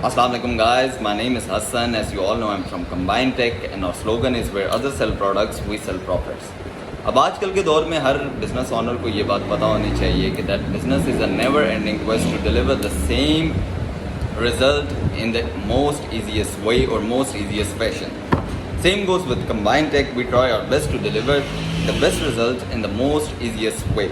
Assalamualaikum guys, my name is Hassan. As you all know, I'm from Combined Tech and our slogan is where others sell products, we sell profits. अब आजकल के दौर में हर business honour को ये बात पता होनी चाहिए कि that business is a never ending quest to deliver the same result in the most easiest way or most easiest fashion. Same goes with Combined Tech. We try our best to deliver the best result in the most easiest way.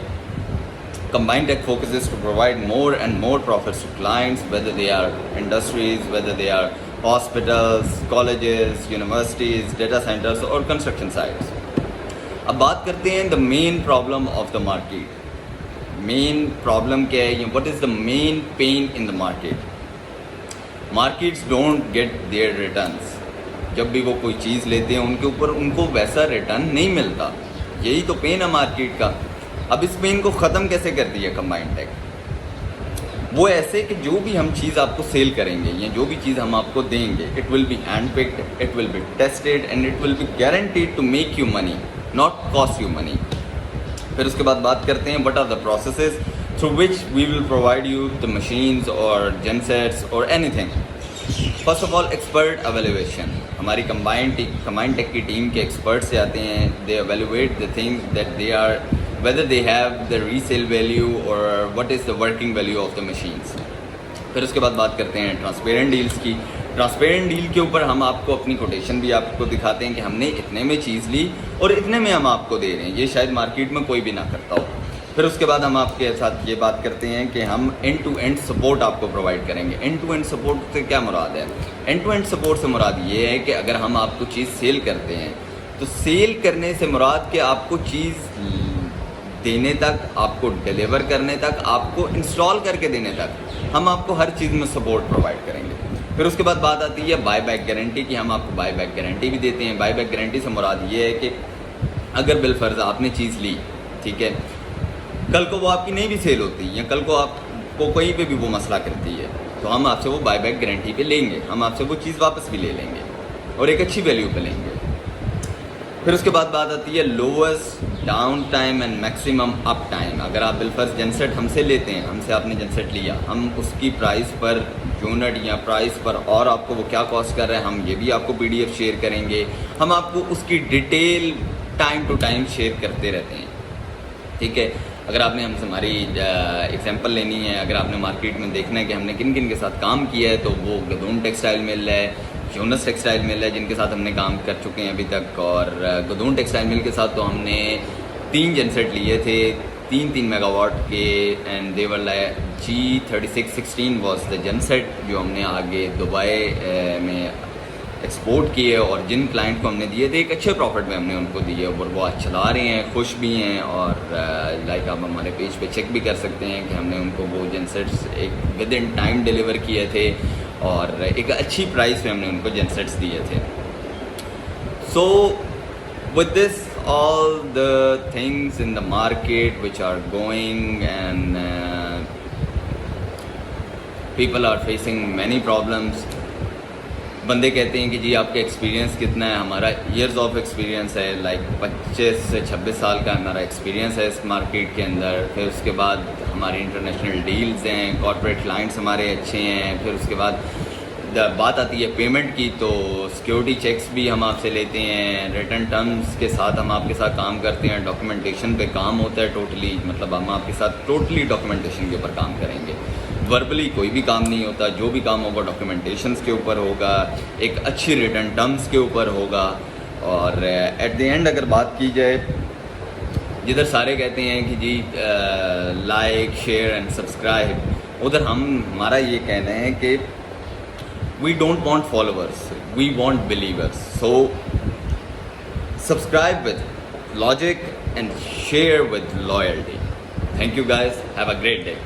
Combined Tech focuses to provide more and more profits to clients, whether they are industries, whether they are hospitals, colleges, universities, data centers or construction sites. अब बात करते हैं the main problem of the market. Main problem क्या है? What is the main pain in the market? Markets don't get their returns. जब भी वो कोई चीज़ लेते हैं उनके ऊपर उनको वैसा रिटर्न नहीं मिलता. यही तो पेन है मार्केट का. अब इस पेन को ख़त्म कैसे कर दिया कंबाइंड टेक? वो ऐसे कि जो भी हम चीज़ आपको सेल करेंगे या जो भी चीज़ हम आपको देंगे, it will be hand picked, it will be tested and it will be guaranteed to make you money, not cost you money. फिर उसके बाद बात करते हैं what are the processes through which we will provide you the machines और gensets और anything. First of all expert evaluation. हमारी combined tech की टीम के एक्सपर्ट से आते हैं. They evaluate the things that they are whether they have the resale value or what is the working value of the machines. फिर उसके बाद बात करते हैं ट्रांसपेरेंट डील्स की. ट्रांसपेरेंट डील के ऊपर हम आपको अपनी कोटेशन भी आपको दिखाते हैं कि हमने इतने में चीज़ ली और इतने में हम आपको दे रहे हैं. ये शायद मार्केट में कोई भी ना करता हो. फिर उसके बाद हम आपके साथ ये बात करते हैं कि हम एंड टू एंड सपोर्ट आपको प्रोवाइड करेंगे. एंड टू एंड सपोर्ट से क्या मुराद है? एंड टू एंड सपोर्ट से मुराद ये है कि अगर हम आपको चीज़ सेल करते हैं तो सेल करने से मुराद कि आपको चीज़ देने तक, आपको डिलीवर करने तक, आपको इंस्टॉल करके देने तक हम आपको हर चीज़ में सपोर्ट प्रोवाइड करेंगे. फिर उसके बाद बात आती है बाय बैक गारंटी की. हम आपको बाय बैक गारंटी भी देते हैं. बाय बैक गारंटी से मुराद ये है कि अगर बिलफर्ज आपने चीज़ ली, ठीक है, कल को वो आपकी नहीं भी सेल होती या कल को आपको कहीं पे भी वो मसला करती है तो हम आपसे वो बाय बैक गारंटी पे लेंगे. हम आपसे वो चीज़ वापस भी ले लेंगे और एक अच्छी वैल्यू पे लेंगे. फिर उसके बाद बात आती है lowest down time and maximum up time. अगर आप बिलफर्ज जेनसेट हमसे लेते हैं, हमसे आपने जेनसेट लिया, हम उसकी प्राइस पर यूनिट या प्राइस पर और आपको वो क्या कॉस्ट कर रहा है हम ये भी आपको PDF शेयर करेंगे. हम आपको उसकी detail time to time share करते रहते हैं, ठीक है. अगर आपने हमसे हमारी एग्जांपल लेनी है, अगर आपने मार्केट में देखना है कि हमने किन किन के साथ काम किया है, तो वो गदूम टेक्सटाइल मिल है, यूनस टेक्सटाइल मिल है जिनके साथ हमने काम कर चुके हैं अभी तक. और गदून टेक्सटाइल मिल के साथ तो हमने 3 जेनसेट लिए थे 3 मेगावाट के. And they were like G3616 was the genset जो हमने आगे दुबई में एक्सपोर्ट किए और जिन क्लाइंट को हमने दिए थे एक अच्छे प्रॉफिट में हमने उनको दिए और वो आज चला रहे हैं, खुश भी हैं. और लाइक आप हमारे पेज पे चेक भी कर सकते हैं कि हमने उनको वो जेनसेट्स एक विद इन टाइम डिलीवर किए थे और एक अच्छी प्राइस पे हमने उनको जेनसेट्स दिए थे. So with this all the things in the market which are going and people are facing many problems. बंदे कहते हैं कि जी आपका एक्सपीरियंस कितना है? हमारा ईयर्स ऑफ एक्सपीरियंस है, लाइक 25 से 26 साल का हमारा एक्सपीरियंस है इस मार्केट के अंदर. फिर उसके बाद हमारी इंटरनेशनल डील्स हैं, कॉर्पोरेट क्लाइंट्स हमारे अच्छे हैं. फिर उसके बाद बात आती है पेमेंट की, तो सिक्योरिटी चेक्स भी हम आपसे लेते हैं, रिटर्न टर्म्स के साथ हम आपके साथ काम करते हैं, डॉक्यूमेंटेशन पे काम होता है टोटली. मतलब हम आपके साथ टोटली डॉक्यूमेंटेशन के ऊपर काम करेंगे. वर्बली कोई भी काम नहीं होता. जो भी काम होगा डॉक्यूमेंटेशंस के ऊपर होगा, एक अच्छी रिटर्न टर्म्स के ऊपर होगा. और एट द एंड अगर बात की जाए, जिधर सारे कहते हैं कि जी लाइक शेयर एंड सब्सक्राइब, उधर हमारा ये कहना है कि we don't want followers, we want believers. So subscribe with logic and share with loyalty. Thank you guys, have a great day.